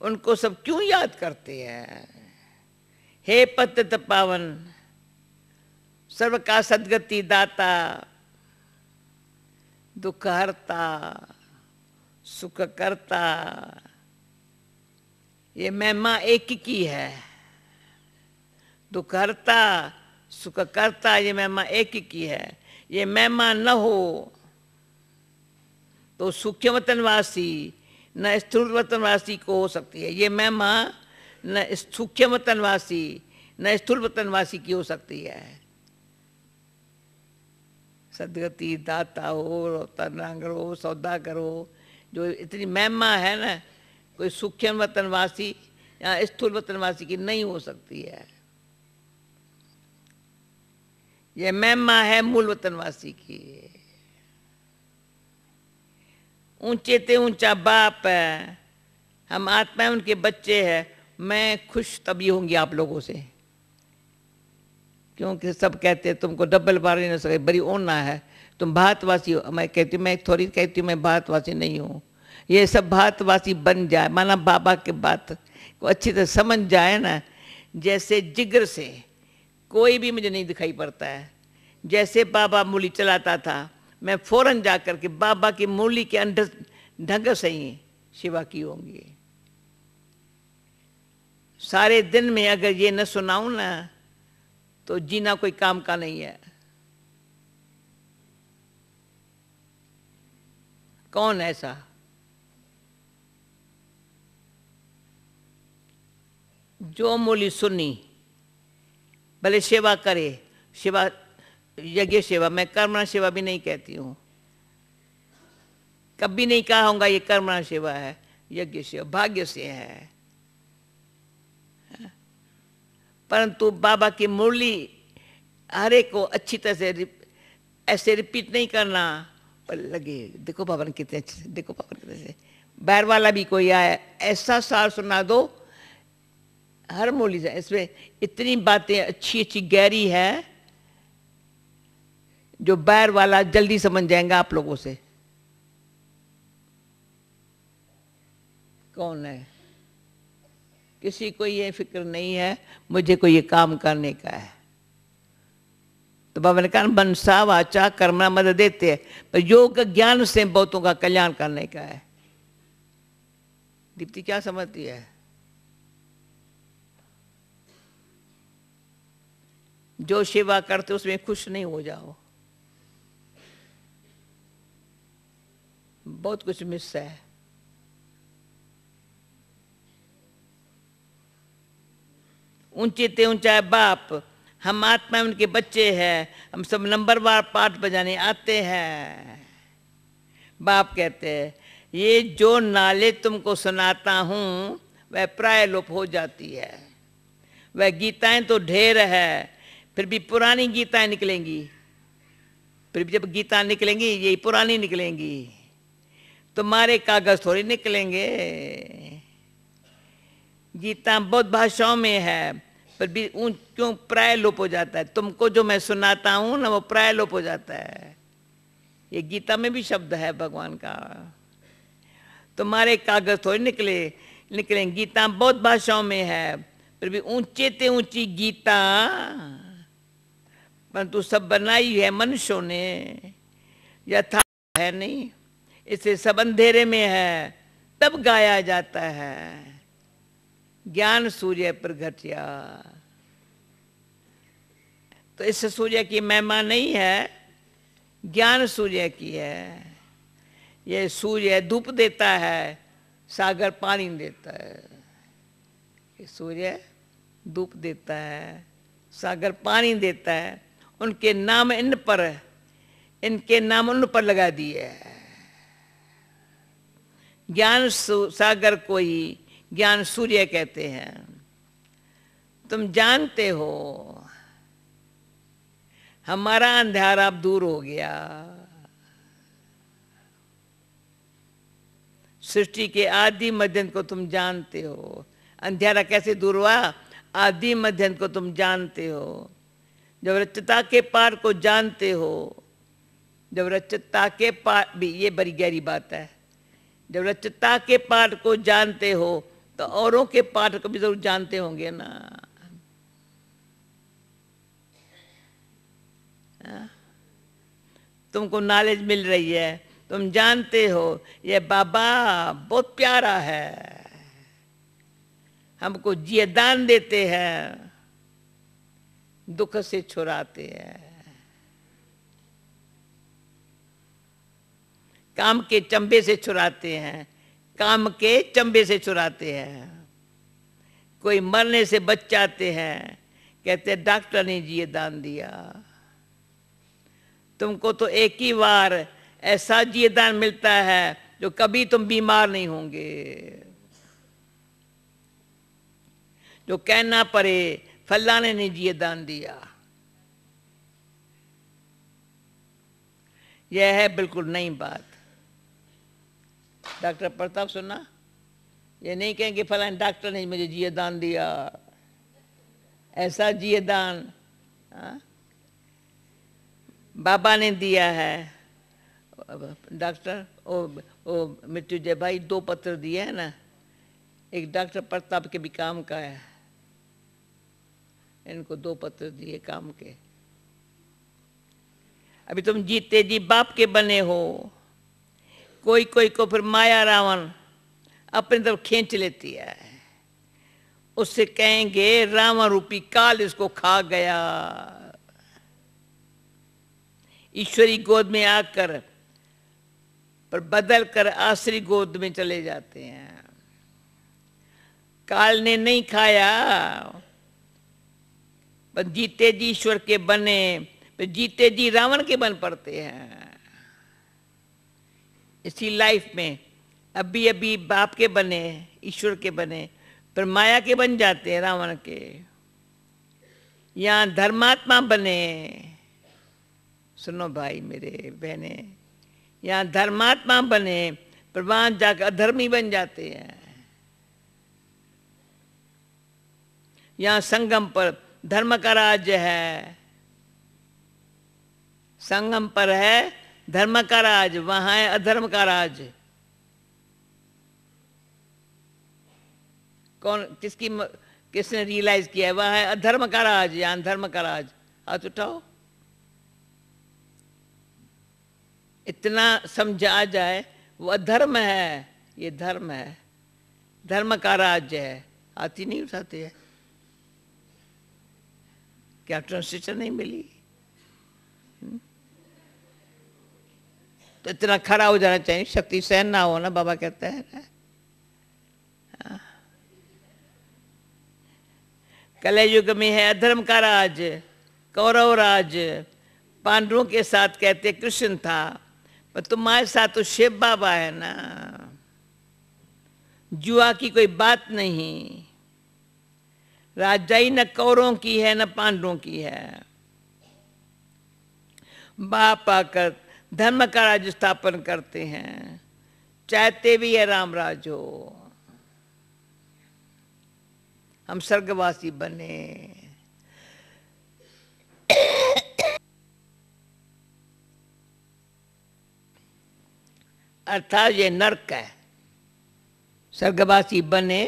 उनको सब क्यों याद करते हैं। हे पतित पावन, सर्व का सद्गति दाता, दुख हरता, सुख करता, ये महिमा एक की है। दुख हरता, सुख करता, ये महिमा एक की है। ये महिमा न हो तो सूक्ष्म वतनवासी न स्थूल वतनवासी को हो सकती है। ये महिमा न सूक्ष्म वतनवासी न स्थूल वतनवासी की हो सकती है। सदगति दाता हो, तरनांगर हो, सौदागर हो, जो इतनी महिमा है ना, कोई सूक्ष्म वतनवासी या स्थूल वतनवासी की नहीं हो सकती है। ये महिमा है मूल वतनवासी की। ऊंचे ते ऊंचा बाप है, हम आत्मा उनके बच्चे हैं। मैं खुश तभी होंगी आप लोगों से, क्योंकि सब कहते हैं तुमको डबल बार नहीं सके, बड़ी ओना है, तुम भारतवासी हो। मैं कहती हूँ, मैं थोड़ी कहती हूँ मैं भारतवासी नहीं हूँ। ये सब भारतवासी बन जाए, माना बाबा के बात को अच्छी तरह समझ जाए ना। जैसे जिगर से कोई भी मुझे नहीं दिखाई पड़ता है। जैसे बाबा मूली चलाता था, मैं फौरन जा कर के बाबा की मूली के अंदर ढंग से ही सेवा की होंगी। सारे दिन में अगर ये न सुनाऊं ना तो जीना कोई काम का नहीं है। कौन ऐसा? जो मूली सुनी भले सेवा करे, सेवा यज्ञ सेवा, मैं कर्मणा सेवा भी नहीं कहती हूँ, कभी नहीं कहा होगा ये कर्मणा सेवा है, यज्ञ सेवा भाग्य से है। परंतु बाबा की मुरली हर एक को अच्छी तरह से ऐसे रिपीट नहीं करना, पर लगे देखो बाबा ने कितने अच्छे से, देखो बाबा कितने से। बाहर वाला भी कोई आए ऐसा सार सुना दो हर मुरली से, इसमें इतनी बातें अच्छी अच्छी गहरी है जो बाहर वाला जल्दी समझ जाएगा आप लोगों से। कौन है? किसी को ये फिक्र नहीं है मुझे कोई ये काम करने का है। तो बाबा ने कहा मनसा वाचा कर्मणा मदद देते हैं, पर योग ज्ञान से बहुतों का कल्याण करने का है। दीप्ति क्या समझती है? जो सेवा करते उसमें खुश नहीं हो जाओ, बहुत कुछ मिस है। ऊंचे ते ऊंचा बाप, हम आत्मा उनके बच्चे हैं, हम सब नंबरवार पाठ बजाने आते हैं। बाप कहते हैं ये जो नाले तुमको सुनाता हूं वह प्राय लोप हो जाती है। वह गीताएं तो ढेर है, फिर भी पुरानी गीताएं निकलेंगी। फिर भी जब गीता निकलेंगी यही पुरानी निकलेंगी, तुम्हारे कागज थोड़ी निकलेंगे। गीता बहुत भाषाओं में है, पर भी क्यों प्राय लोप हो जाता है। तुमको जो मैं सुनाता हूं ना वो प्राय लोप हो जाता है। ये गीता में भी शब्द है भगवान का, तुम्हारे कागज थोड़ी निकलेंगे। गीता बहुत भाषाओं में है, फिर भी ऊंचे ते ऊंची गीता, परंतु सब बनाई है मनुष्यों ने, यथा है नहीं। इसे सब अंधेरे में है तब गाया जाता है, ज्ञान सूर्य प्रगट्या। तो इस सूर्य की महिमा नहीं है, ज्ञान सूर्य की है। ये सूर्य धूप देता है, सागर पानी देता है। ये सूर्य धूप देता है, सागर पानी देता है। उनके नाम इन पर, इनके नाम उन पर लगा दिए। ज्ञान सागर को ही ज्ञान सूर्य कहते हैं। तुम जानते हो हमारा अंधेरा अब दूर हो गया। सृष्टि के आदि मध्य को तुम जानते हो। अंधेरा कैसे दूर हुआ? आदि मध्य को तुम जानते हो। जब रचता के पार को जानते हो, जब रचता के पार भी, ये बड़ी गहरी बात है, जब रचता के पाठ को जानते हो तो औरों के पाठ को भी जरूर जानते होंगे ना। तुमको नॉलेज मिल रही है, तुम जानते हो ये बाबा बहुत प्यारा है, हमको जिए दान देते हैं, दुख से छुड़ाते हैं, काम के चंबे से छुड़ाते हैं, काम के चंबे से छुड़ाते हैं। कोई मरने से बचाते हैं, कहते डॉक्टर ने जी दान दिया, तुमको तो एक ही बार ऐसा जी दान मिलता है जो कभी तुम बीमार नहीं होंगे, जो कहना पड़े फलाने ने जी दान दिया। यह है बिल्कुल नई बात। डॉक्टर प्रताप सुना, ये नहीं कहेंगे फलाने डॉक्टर ने मुझे जी दान दिया, ऐसा जी दान बाबा ने दिया है। डॉक्टर ओ मृत्युंजय भाई 2 पत्र दिए हैं ना, एक डॉक्टर प्रताप के भी काम का है, इनको 2 पत्र दिए काम के। अभी तुम जीते जी बाप के बने हो, कोई कोई को फिर माया रावण अपनी तरफ खींच लेती है, उससे कहेंगे रावण रूपी काल इसको खा गया। ईश्वरी गोद में आकर पर बदल कर आसरी गोद में चले जाते हैं। काल ने नहीं खाया, पर जीते जी ईश्वर के बने, पर जीते जी रावण के बन पड़ते हैं। इसी लाइफ में अभी अभी बाप के बने, ईश्वर के बने, पर माया के बन जाते हैं, रावण के। यहाँ धर्मात्मा बने, सुनो भाई मेरे बहने, यहाँ धर्मात्मा बने पर वहां जाकर अधर्मी बन जाते हैं। यहाँ संगम पर धर्म का राज्य है, संगम पर है धर्म का राज, वहां है अधर्म का राज। कौन किसने रियलाइज किया है? वहां है अधर्म का राज, यहाँ धर्म का राज। हाथ उठाओ, इतना समझा आ जाए वो अधर्म है, ये धर्म है, धर्म का राज्य है। हाथ ही नहीं उठाते हैं, क्या ट्रांसलेशन नहीं मिली? तो इतना खड़ा हो जाना चाहिए, शक्ति सहन ना हो ना, बाबा कहते हैं ना। कलयुग में है अधर्म का राज, कौरव राज। पांडवों के साथ कहते कृष्ण था, पर तुम्हारे साथ तो शिव बाबा है ना। जुआ की कोई बात नहीं, राजाई न कौरवों की है न पांडवों की है। बाप आकर धर्म का राज स्थापन करते हैं, चाहते भी है राम राज हो, हम स्वर्गवासी बने। अर्थात ये नर्क है, स्वर्गवासी बने।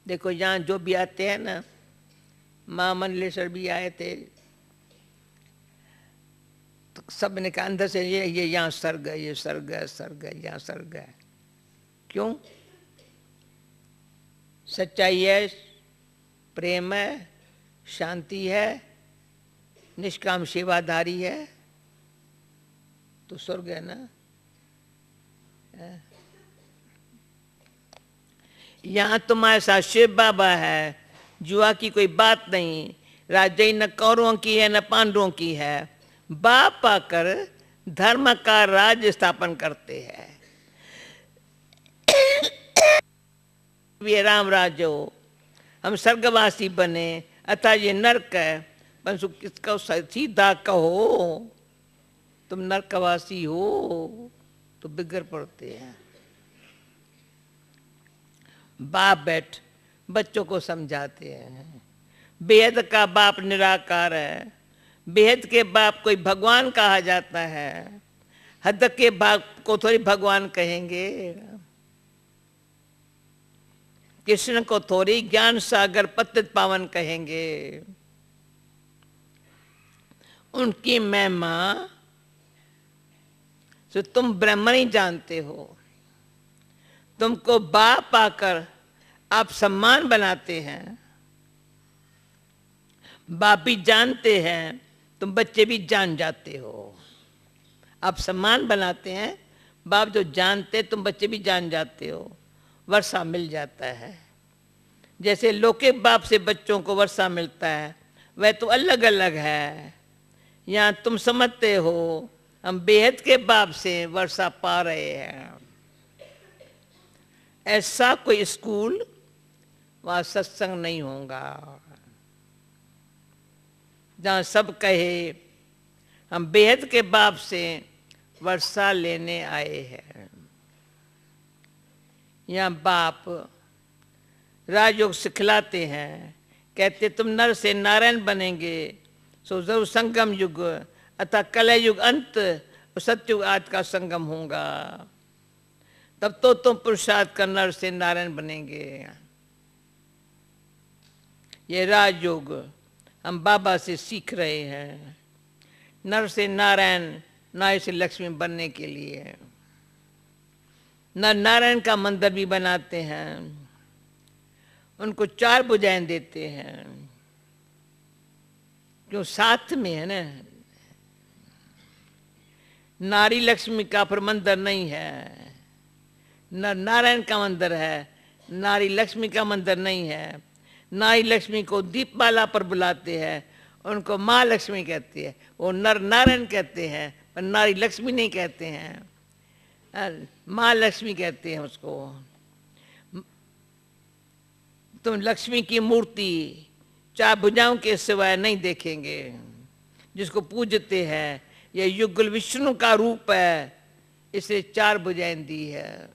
देखो यहाँ जो भी आते हैं ना, माँ मंडलेश्वर भी आए थे, तो सब ने कहा अंदर से ये यहाँ स्वर्ग है, ये स्वर्ग है, स्वर्ग है, यहाँ स्वर्ग है। क्यों? सच्चाई है, प्रेम है, शांति है, निष्काम सेवाधारी है, तो स्वर्ग है ना। यहाँ तुम्हारे साथ शिव बाबा है, जुआ की कोई बात नहीं, राजाई न कौरवों की है न पांडवों की है। बाप आकर धर्म का राज स्थापन करते हैं। ये राम राज हो, हम स्वर्गवासी बने, अतः ये नर्क है। परंतु किसका सीधा कहो तुम नर्कवासी हो तो बिगड़ पड़ते हैं। बाप बैठ बच्चों को समझाते हैं, बेहद का बाप निराकार है, बेहद के बाप कोई भगवान कहा जाता है, हद के बाप को थोड़ी भगवान कहेंगे, कृष्ण को थोड़ी ज्ञान सागर पतित पावन कहेंगे। उनकी महिमा तो तुम ब्रह्म नहीं जानते हो। तुमको बाप आकर आप सम्मान बनाते हैं, बाप भी जानते हैं, तुम बच्चे भी जान जाते हो। आप सम्मान बनाते हैं, बाप जो जानते तुम बच्चे भी जान जाते हो, वर्षा मिल जाता है। जैसे लौकिक बाप से बच्चों को वर्षा मिलता है, वह तो अलग अलग है। यहाँ तुम समझते हो हम बेहद के बाप से वर्षा पा रहे हैं। ऐसा कोई स्कूल वहाँ सत्संग नहीं होगा जहाँ सब कहे हम बेहद के बाप से वर्षा लेने आए हैं। यहाँ बाप राजयोग सिखलाते हैं, कहते तुम नर से नारायण बनेंगे, सो जरूर संगम युग अतः कलयुग अंत और सतयुग आज का संगम होगा, तब तो तुम पुरुषार्थ कर नर से नारायण बनेंगे। ये राजयोग हम बाबा से सीख रहे हैं, नर से नारायण, नारी से लक्ष्मी बनने के लिए। नर नारायण का मंदिर भी बनाते हैं, उनको 4 भुजाएं देते हैं, जो साथ में है ना। नारी लक्ष्मी का फिर मंदिर नहीं है, नर नारायण का मंदिर है, नारी लक्ष्मी का मंदिर नहीं है। नारी लक्ष्मी को दीपमाला पर बुलाते हैं, उनको माँ लक्ष्मी कहती है, वो नर नारायण कहते हैं, पर नारी लक्ष्मी नहीं कहते हैं, माँ लक्ष्मी कहते हैं उसको। तुम लक्ष्मी की मूर्ति 4 भुजाओं के सिवाय नहीं देखेंगे। जिसको पूजते हैं यह युगल विष्णु का रूप है, इसे 4 भुजाएं दी है।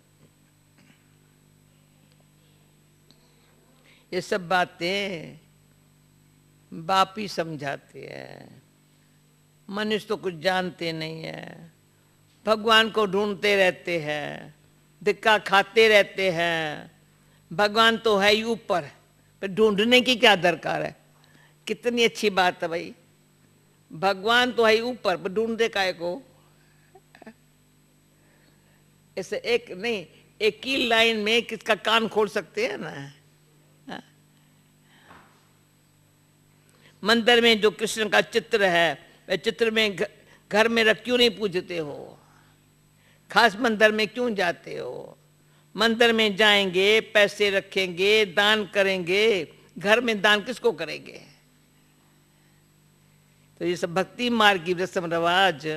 ये सब बातें बाप ही समझाते हैं, मनुष्य तो कुछ जानते नहीं है। भगवान को ढूंढते रहते हैं, धिक्का खाते रहते हैं। भगवान तो है ही ऊपर, पर ढूंढने की क्या दरकार है। कितनी अच्छी बात है भाई, भगवान तो है ही ऊपर, पर ढूंढते काहे को। ऐसे एक नहीं, एक ही लाइन में किसका कान खोल सकते हैं ना। मंदिर में जो कृष्ण का चित्र है, वह चित्र में घर में रख क्यों नहीं पूजते हो? खास मंदिर में क्यों जाते हो? मंदिर में जाएंगे, पैसे रखेंगे, दान करेंगे, घर में दान किसको करेंगे? तो ये सब भक्ति मार्ग की रस्म रिवाज।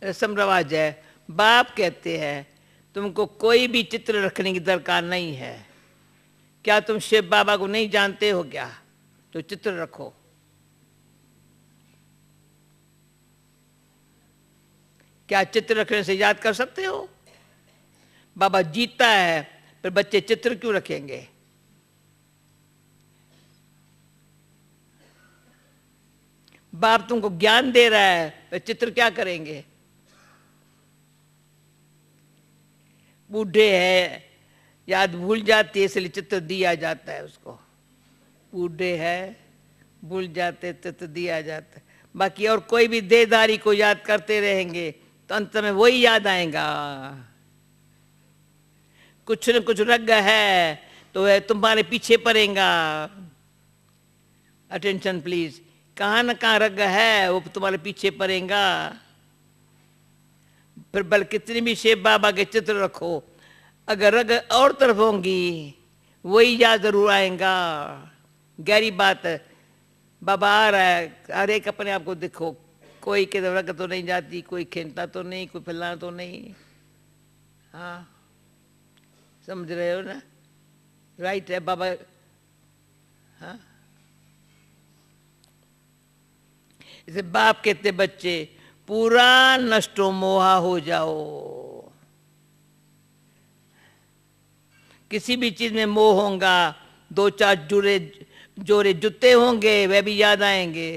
रस्म रिवाज है। बाप कहते हैं तुमको कोई भी चित्र रखने की दरकार नहीं है। क्या तुम शिव बाबा को नहीं जानते हो क्या? तो चित्र रखो। क्या चित्र रखने से याद कर सकते हो? बाबा जीता है, पर बच्चे चित्र क्यों रखेंगे? बाप तुमको ज्ञान दे रहा है, पर चित्र क्या करेंगे? बूढ़े है, याद भूल जाती है, इसलिए चित्र दिया जाता है उसको। बूढ़े है, भूल जाते, चित्र दिया जाता है। बाकी और कोई भी देहधारी को याद करते रहेंगे तो अंत में वही याद आएगा। कुछ न कुछ रग है तो वह तुम्हारे पीछे पड़ेगा। अटेंशन प्लीज, कहाँ न कहाँ रग है वो तुम्हारे पीछे पड़ेगा। फिर बल कितनी भी शिव बाबा के चित्र रखो, अगर रग और तरफ होंगी वही याद जरूर आएगा। गहरी बात है। बाबा आ रहा है, हर एक अपने आप को देखो, कोई के रग तो नहीं जाती, कोई खेलता तो नहीं, कोई फैलाना तो नहीं। हाँ समझ रहे हो ना? राइट है बाबा। हाँ इसे बाप कहते बच्चे पूरा नष्टो मोहा हो जाओ। किसी भी चीज में मोह होगा, 2-4 जोरे जूते होंगे, वह भी याद आएंगे।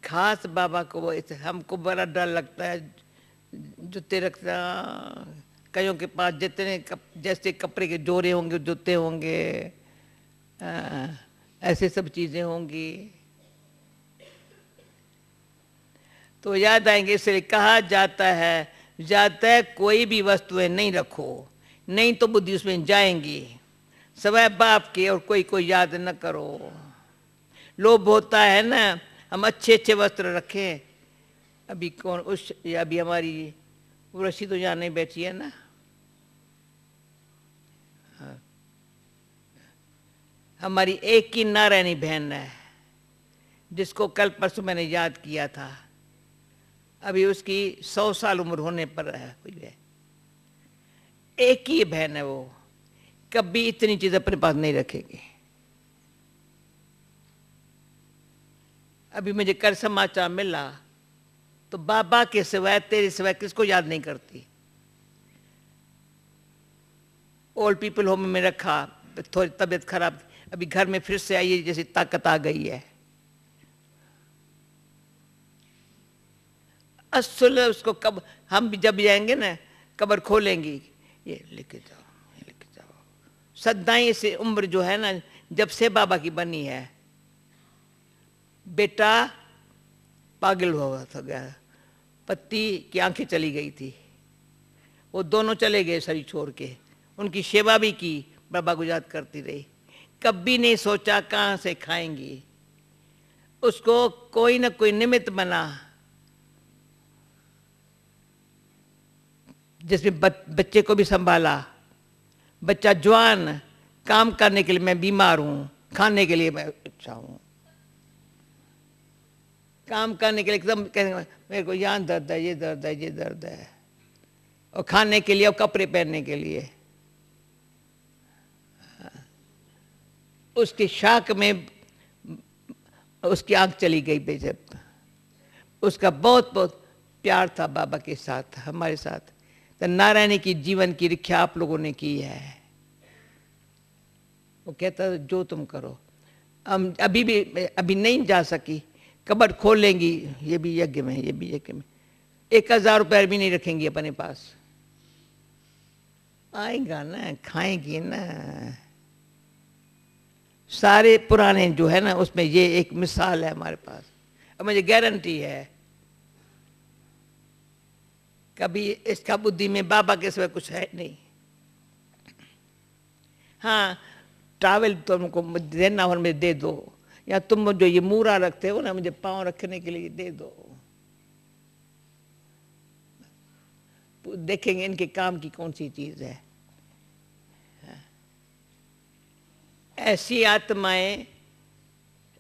खास बाबा को हमको बड़ा डर लगता है जूते रखना। कईयों के पास जितने जैसे कपड़े के जोरे होंगे, जूते होंगे, ऐसे सब चीजें होंगी तो याद आएंगे। इसलिए कहा जाता है कोई भी वस्तुएं नहीं रखो, नहीं तो बुद्धि उसमें जाएंगी। सवै बाप के और कोई याद न करो। लोभ होता है ना, हम अच्छे अच्छे वस्त्र रखें। अभी कौन अभी हमारी वो रशी तो यहाँ नहीं बैठी है ना, हमारी एक की नारायणी बहन है जिसको कल परसों मैंने याद किया था। अभी उसकी 100 साल उम्र होने पर है, एक ही बहन है, वो कभी इतनी चीज अपने पास नहीं रखेगी। अभी मुझे कल समाचार मिला तो बाबा के सिवाय तेरे सिवाय किसको याद नहीं करती। ओल्ड पीपल होम में रखा, थोड़ी तबीयत खराब, अभी घर में फिर से आई जैसी ताकत आ गई है। असल उसको कब हम भी जब जाएंगे ना कब्र खोलेंगी, ये लेके जाओ, ये लेके जाओ। सदाई से उम्र जो है ना जब से बाबा की बनी है, बेटा पागल हुआ था गया, पति की आंखें चली गई थी, वो दोनों चले गए शरीर छोड़ के। उनकी सेवा भी की, बाबा को याद करती रही। कभी नहीं सोचा कहाँ से खाएंगी, उसको कोई ना कोई निमित्त बना जिसमें बच्चे को भी संभाला। बच्चा जवान, काम करने के लिए मैं बीमार हूं, खाने के लिए मैं अच्छा हूं, काम करने के लिए एकदम कहेंगे मेरे को यहाँ दर्द है, ये दर्द है, ये दर्द है, और खाने के लिए और कपड़े पहनने के लिए। उसकी शाख में उसकी आंख चली गई बेजब। उसका बहुत बहुत प्यार था बाबा के साथ, हमारे साथ। तो नारायणी की जीवन की रक्षा आप लोगों ने की है। वो कहता जो तुम करो। हम अभी नहीं जा सकी, कब्र खोलेंगी, ये भी यज्ञ में, ये भी यज्ञ में। 1000 रुपये भी नहीं रखेंगी अपने पास। आएगा ना, खाएंगी ना। सारे पुराने जो है ना उसमें ये एक मिसाल है हमारे पास। अब मुझे गारंटी है कभी इसका बुद्धि में बाबा के सिवा कुछ है नहीं। हाँ, ट्रैवल तुमको देना हो मुझे दे दो, या तुम जो ये मूरा रखते हो ना मुझे पांव रखने के लिए दे दो। देखेंगे इनके काम की कौन सी चीज है। ऐसी आत्माएं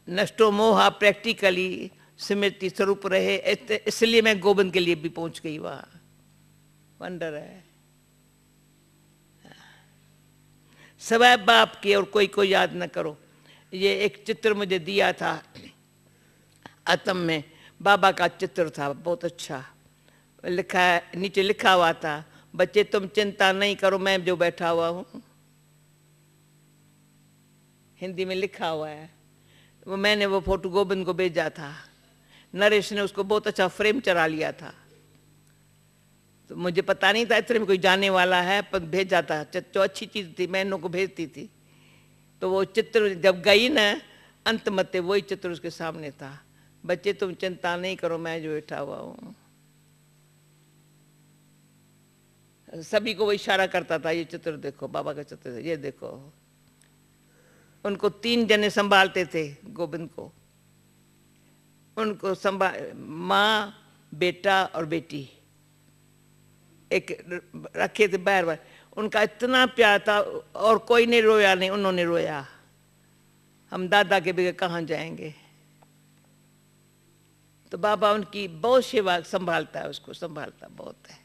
नष्टो मोहा प्रैक्टिकली स्मृति स्वरूप रहे, इसलिए मैं गोविंद के लिए भी पहुंच गई वहां। वंडर है। सवै बाप की और कोई याद न करो। ये एक चित्र मुझे दिया था आत्म में, बाबा का चित्र था, बहुत अच्छा लिखा है। नीचे लिखा हुआ था, बच्चे तुम चिंता नहीं करो, मैं जो बैठा हुआ हूं। हिंदी में लिखा हुआ है। वो मैंने वो फोटो गोविंद को भेजा था, नरेश ने उसको बहुत अच्छा फ्रेम चढ़ा लिया था। तो मुझे पता नहीं था इतने में कोई जाने वाला है, पर भेजा था। जो अच्छी चीज थी मैं इनको भेजती थी। तो वो चित्र जब गई ना अंत मत, वही चित्र उसके सामने था। बच्चे तुम चिंता नहीं करो, मैं जो बैठा हुआ हूं। सभी को वो इशारा करता था, ये चित्र देखो, बाबा का चित्र, ये देखो। उनको 3 जने संभालते थे गोविंद को। उनको संभाल, माँ, बेटा और बेटी एक रखे थे बार। उनका इतना प्यार था और कोई ने रोया नहीं, उन्होंने रोया। हम दादा के बगैर कहाँ जाएंगे। तो बाबा उनकी बहुत सेवा संभालता है, उसको संभालता बहुत है।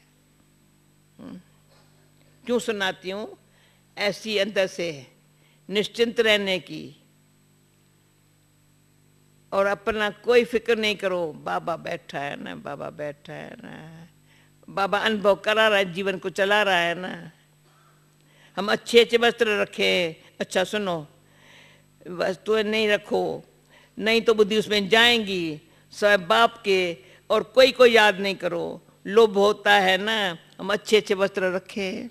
क्यों सुनाती हूँ, ऐसी अंदर से निश्चिंत रहने की, और अपना कोई फिक्र नहीं करो। बाबा बैठा है ना, बाबा बैठा है ना, बाबा अनुभव करा रहा है, जीवन को चला रहा है ना। हम अच्छे अच्छे वस्त्र रखें। अच्छा सुनो, वस्तुएं नहीं रखो, नहीं तो बुद्धि उसमें जाएंगी। सब बाप के और कोई याद नहीं करो। लोभ होता है ना, हम अच्छे अच्छे वस्त्र रखें,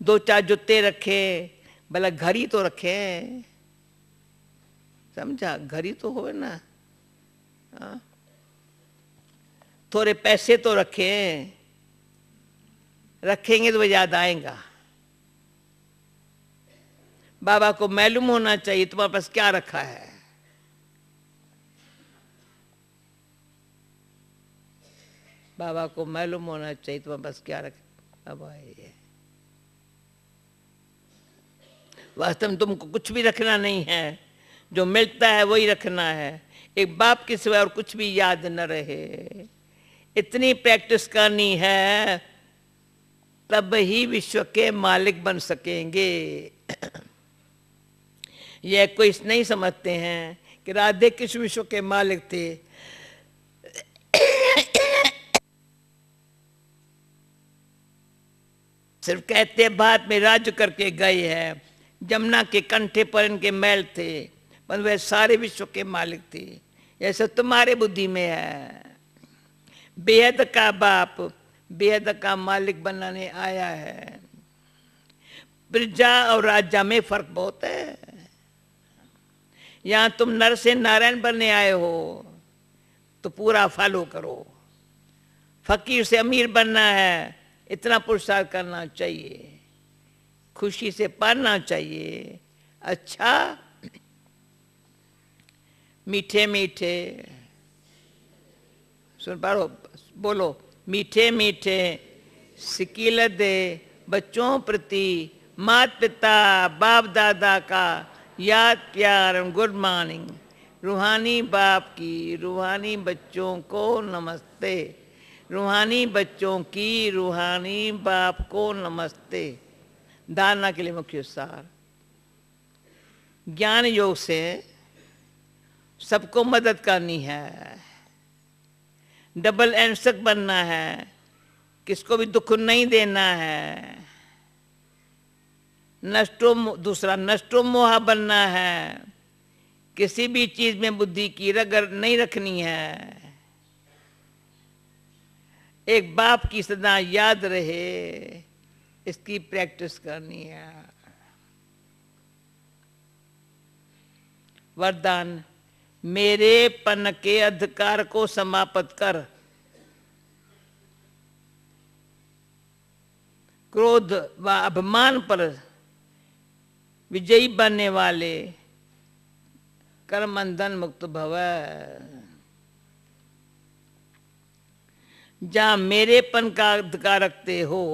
2-4 जूते रखें, भला घड़ी तो रखें। समझा? घर ही तो हो ना। हाँ? थोड़े पैसे तो रखेंगे तो वो याद आएगा। बाबा को मालूम होना चाहिए तुम्हारे पास क्या रखा है। बाबा को मालूम होना चाहिए तुम्हारे पास क्या रखा। बाबा ये वास्तव में तुमको कुछ भी रखना नहीं है, जो मिलता है वही रखना है। एक बाप के सिवा और कुछ भी याद न रहे। इतनी प्रैक्टिस करनी है, तब ही विश्व के मालिक बन सकेंगे। यह कोई नहीं समझते हैं कि राधे कृष्ण विश्व के मालिक थे। सिर्फ कहते भारत में राज्य करके गए हैं। जमुना के कंठे पर इनके महल थे, पर वह सारे विश्व के मालिक थे। ऐसा तुम्हारे बुद्धि में है। बेहद का बाप बेहद का मालिक बनाने आया है। प्रजा और राजा में फर्क बहुत है। यहां तुम नर से नारायण बनने आए हो तो पूरा फॉलो करो। फकीर से अमीर बनना है, इतना पुरुषार्थ करना चाहिए, खुशी से पढ़ना चाहिए। अच्छा, मीठे मीठे सुन पारो, बोलो, मीठे मीठे सिकील दे बच्चों प्रति माता पिता बाप दादा का याद प्यार और गुड मॉर्निंग। रूहानी बाप की रूहानी बच्चों को नमस्ते। रूहानी बच्चों की रूहानी बाप को नमस्ते। धारणा के लिए मुख्य सार, ज्ञान योग से सबको मदद करनी है। डबल एंसक बनना है, किसको भी दुख नहीं देना है। दूसरा नष्टो मोहा बनना है, किसी भी चीज में बुद्धि की रगड़ नहीं रखनी है। एक बाप की सदा याद रहे, इसकी प्रैक्टिस करनी है। वरदान, मेरे पन के अधिकार को समाप्त कर। क्रोध व अभिमान पर विजयी बनने वाले कर्म बंधन मुक्त भव। जहां मेरेपन का अधिकार रखते हो,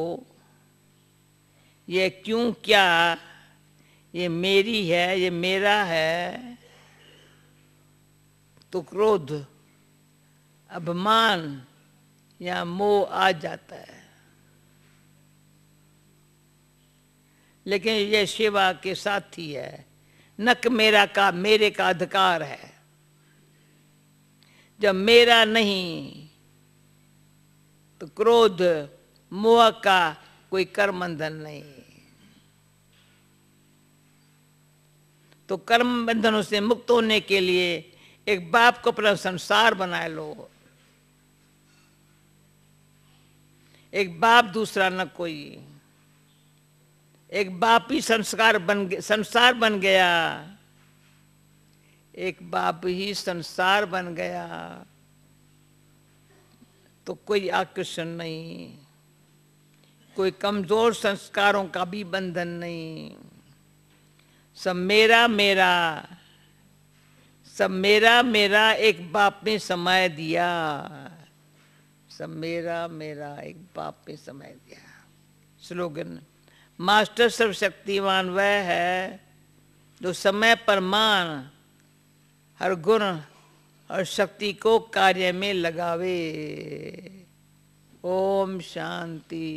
ये क्यों क्या, ये मेरी है, ये मेरा है, तो क्रोध अभिमान या मोह आ जाता है। लेकिन ये शिवा के साथी है। नक मेरा का मेरे का अधिकार है। जब मेरा नहीं तो क्रोध मोह का कोई कर्म बंधन नहीं। तो कर्म बंधनों से मुक्त होने के लिए एक बाप को अपना संसार बनाए लो। एक बाप दूसरा न कोई। एक बाप ही संसार बन गया। एक बाप ही संसार बन गया तो कोई आकर्षण नहीं, कोई कमजोर संस्कारों का भी बंधन नहीं। सब मेरा मेरा, सब मेरा मेरा एक बाप में समय दिया। सब मेरा मेरा एक बाप में समय दिया। स्लोगन, मास्टर सर्वशक्तिमान वह है जो समय पर मान हर गुण और शक्ति को कार्य में लगावे। ओम शांति।